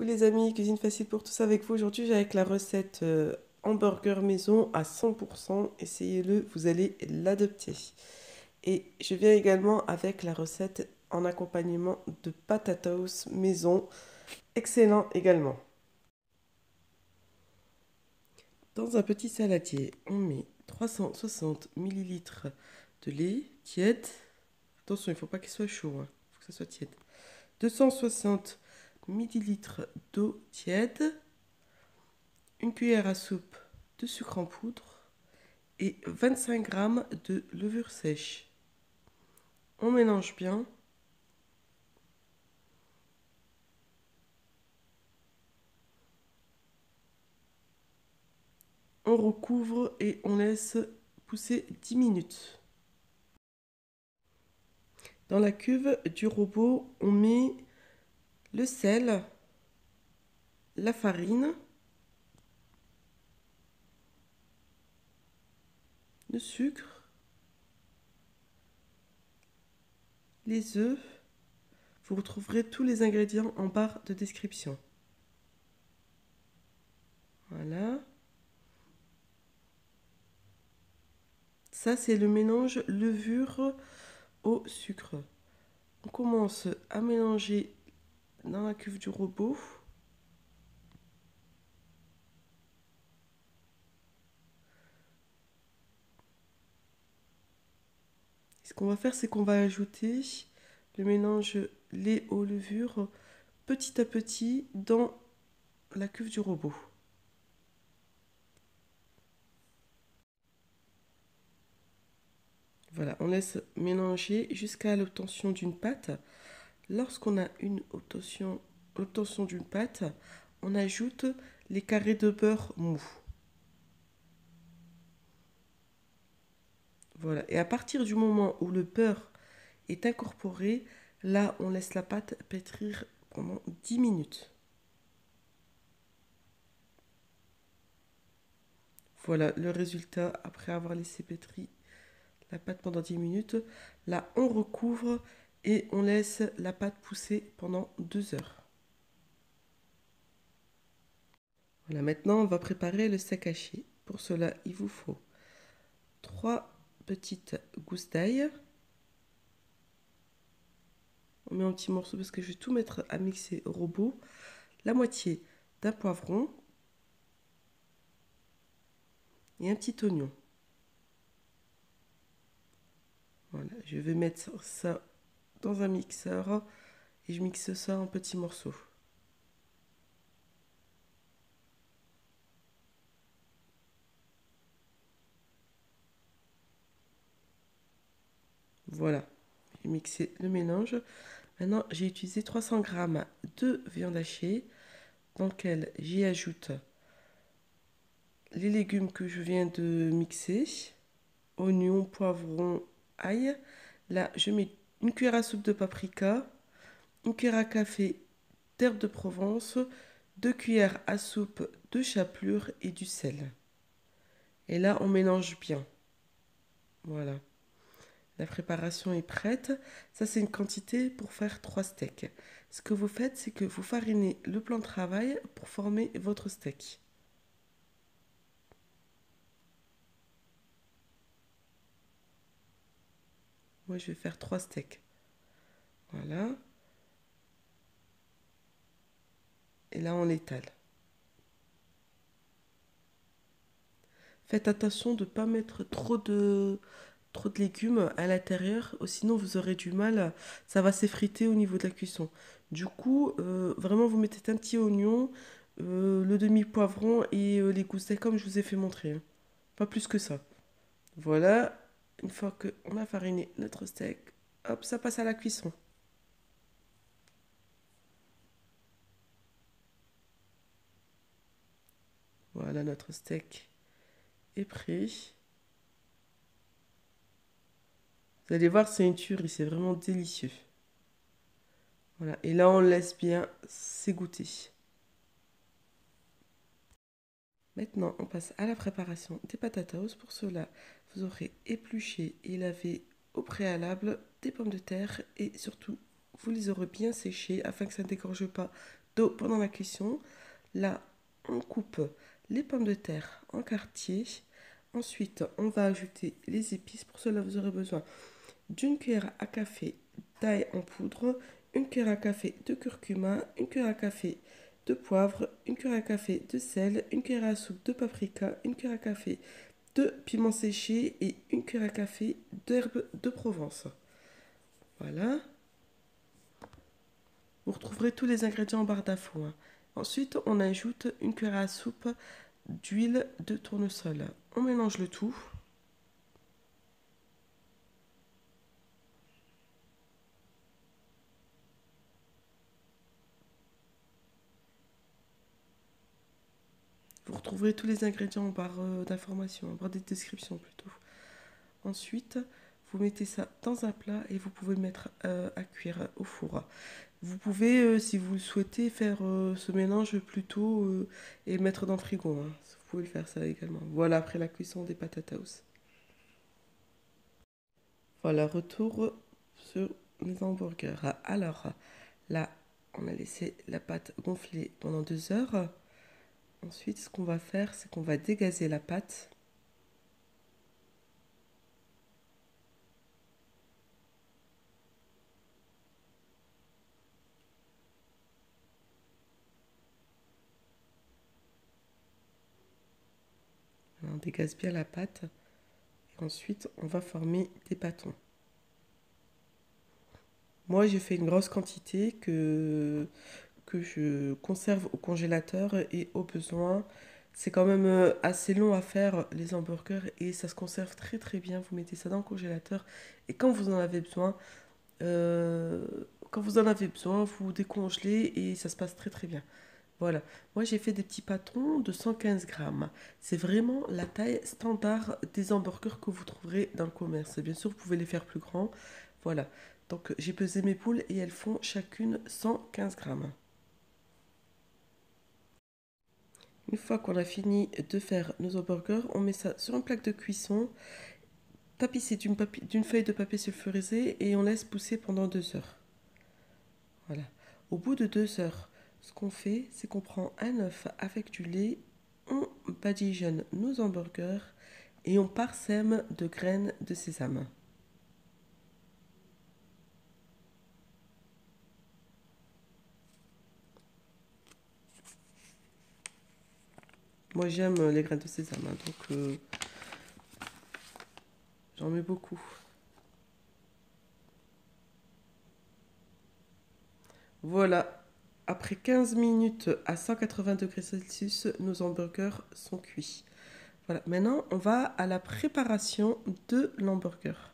Coucou les amis, cuisine facile pour tous avec vous. Aujourd'hui, j'ai avec la recette hamburger maison à 100%. Essayez-le, vous allez l'adopter. Et je viens également avec la recette en accompagnement de patatas maison. Excellent également. Dans un petit saladier, on met 360 ml de lait tiède. Attention, il ne faut pas qu'il soit chaud, il faut que ça soit tiède. 260 ml d'eau tiède. Une cuillère à soupe de sucre en poudre et 25 g de levure sèche. On mélange bien. On recouvre et on laisse pousser 10 minutes. Dans la cuve du robot, on met le sel, la farine, le sucre, les œufs. Vous retrouverez tous les ingrédients en barre de description. Voilà. Ça, c'est le mélange levure au sucre. On commence à mélanger dans la cuve du robot. Ce qu'on va faire, c'est qu'on va ajouter le mélange lait aux levures petit à petit dans la cuve du robot. Voilà, on laisse mélanger jusqu'à l'obtention d'une pâte. Lorsqu'on a l'obtention d'une pâte, on ajoute les carrés de beurre mou. Voilà, et à partir du moment où le beurre est incorporé, là, on laisse la pâte pétrir pendant 10 minutes. Voilà le résultat après avoir laissé pétrir la pâte pendant 10 minutes. Là, on recouvre et on laisse la pâte pousser pendant 2 heures. Voilà, maintenant, on va préparer le steak haché. Pour cela, il vous faut 3 petites gousses d'ail. On met en petits morceaux parce que je vais tout mettre à mixer au robot. La moitié d'un poivron et un petit oignon. Voilà, je vais mettre ça dans un mixeur et je mixe ça en petits morceaux. Voilà, j'ai mixé le mélange. Maintenant, j'ai utilisé 300 g de viande hachée dans lequel j'y ajoute les légumes que je viens de mixer, oignons, poivrons, ail. Là, je mets une cuillère à soupe de paprika, une cuillère à café d'herbe de Provence, 2 cuillères à soupe de chapelure et du sel. Et là, on mélange bien. Voilà. La préparation est prête. Ça, c'est une quantité pour faire 3 steaks. Ce que vous faites, c'est que vous farinez le plan de travail pour former votre steak. Moi, je vais faire 3 steaks. Voilà. Et là, on l'étale. Faites attention de ne pas mettre trop de légumes à l'intérieur, sinon vous aurez du mal, ça va s'effriter au niveau de la cuisson. Du coup, vraiment vous mettez un petit oignon, le demi-poivron et les gousses d'ail comme je vous ai fait montrer, hein. Pas plus que ça. Voilà, une fois qu'on a fariné notre steak, hop, ça passe à la cuisson. Voilà, notre steak est prêt. Vous allez voir, c'est une tuerie, c'est vraiment délicieux. Voilà, et là on laisse bien s'égoutter. Maintenant, on passe à la préparation des patatas. Pour cela, vous aurez épluché et lavé au préalable des pommes de terre et surtout, vous les aurez bien séchées afin que ça ne dégorge pas d'eau pendant la cuisson. Là, on coupe les pommes de terre en quartiers. Ensuite, on va ajouter les épices. Pour cela, vous aurez besoin d'une cuillère à café d'ail en poudre, une cuillère à café de curcuma, une cuillère à café de poivre, une cuillère à café de sel, une cuillère à soupe de paprika, une cuillère à café de piment séché et une cuillère à café d'herbes de Provence. Voilà. Vous retrouverez tous les ingrédients en barre d'infos, hein. Ensuite, on ajoute une cuillère à soupe d'huile de tournesol. On mélange le tout. Vous retrouverez tous les ingrédients en barre d'informations, en barre de description plutôt. Ensuite, vous mettez ça dans un plat et vous pouvez le mettre à cuire au four. Vous pouvez, si vous le souhaitez, faire ce mélange plus tôt et le mettre dans le frigo, hein. Vous pouvez le faire ça également. Voilà, après la cuisson des patatas. Voilà, retour sur les hamburgers. Alors, là, on a laissé la pâte gonfler pendant 2 heures. Ensuite, ce qu'on va faire, c'est qu'on va dégazer la pâte. On dégaze bien la pâte. Et ensuite, on va former des bâtons. Moi, j'ai fait une grosse quantité que je conserve au congélateur et au besoin. C'est quand même assez long à faire les hamburgers et ça se conserve très très bien. Vous mettez ça dans le congélateur et euh, quand vous en avez besoin, vous décongelez et ça se passe très très bien. Voilà. Moi, j'ai fait des petits pâtons de 115 grammes. C'est vraiment la taille standard des hamburgers que vous trouverez dans le commerce. Bien sûr, vous pouvez les faire plus grands. Voilà. Donc, j'ai pesé mes poules et elles font chacune 115 grammes. Une fois qu'on a fini de faire nos hamburgers, on met ça sur une plaque de cuisson, tapissée d'une feuille de papier sulfurisé et on laisse pousser pendant 2 heures. Voilà. Au bout de 2 heures, ce qu'on fait, c'est qu'on prend un œuf avec du lait, on badigeonne nos hamburgers et on parsème de graines de sésame. Moi j'aime les graines de sésame, hein, donc j'en mets beaucoup. Voilà, après 15 minutes à 180 degrés Celsius, nos hamburgers sont cuits. Voilà, maintenant on va à la préparation de l'hamburger.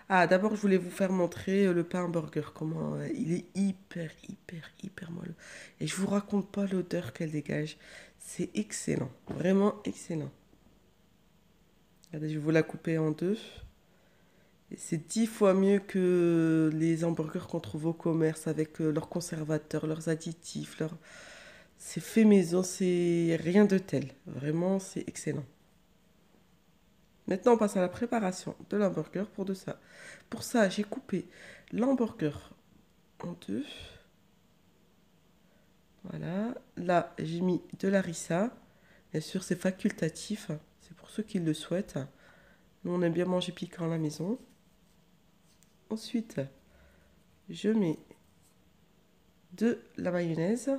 Ah, d'abord je voulais vous faire montrer le pain hamburger, comment il est hyper molle. Et je vous raconte pas l'odeur qu'elle dégage. C'est excellent, vraiment excellent. Regardez, je vais vous la couper en deux. Et c'est 10 fois mieux que les hamburgers qu'on trouve au commerce avec leurs conservateurs, leurs additifs, C'est fait maison, c'est rien de tel. Vraiment, c'est excellent. Maintenant, on passe à la préparation de l'hamburger pour de ça. Pour ça, j'ai coupé l'hamburger en deux. Voilà. Là, j'ai mis de la harissa. Bien sûr, c'est facultatif. C'est pour ceux qui le souhaitent. Nous, on aime bien manger piquant à la maison. Ensuite, je mets de la mayonnaise.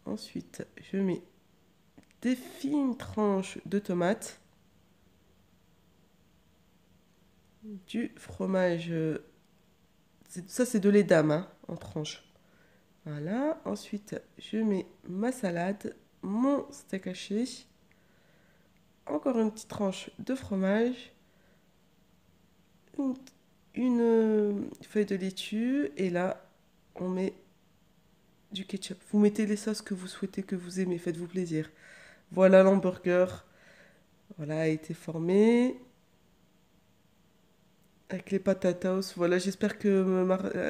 Ensuite, je mets des fines tranches de tomates. Du fromage. Ça, c'est de lait d'âme, hein, en tranches. Voilà. Ensuite, je mets ma salade, mon steak haché, encore une petite tranche de fromage, une, une feuille de laitue, et là, on met du ketchup. Vous mettez les sauces que vous souhaitez, que vous aimez, faites-vous plaisir. Voilà l'hamburger. Voilà, a été formé avec les patatas. Voilà, j'espère que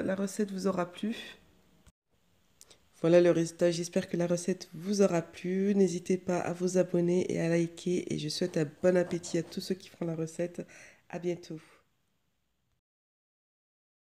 la recette vous aura plu. Voilà le résultat. J'espère que la recette vous aura plu. N'hésitez pas à vous abonner et à liker. Et je souhaite un bon appétit à tous ceux qui feront la recette. À bientôt.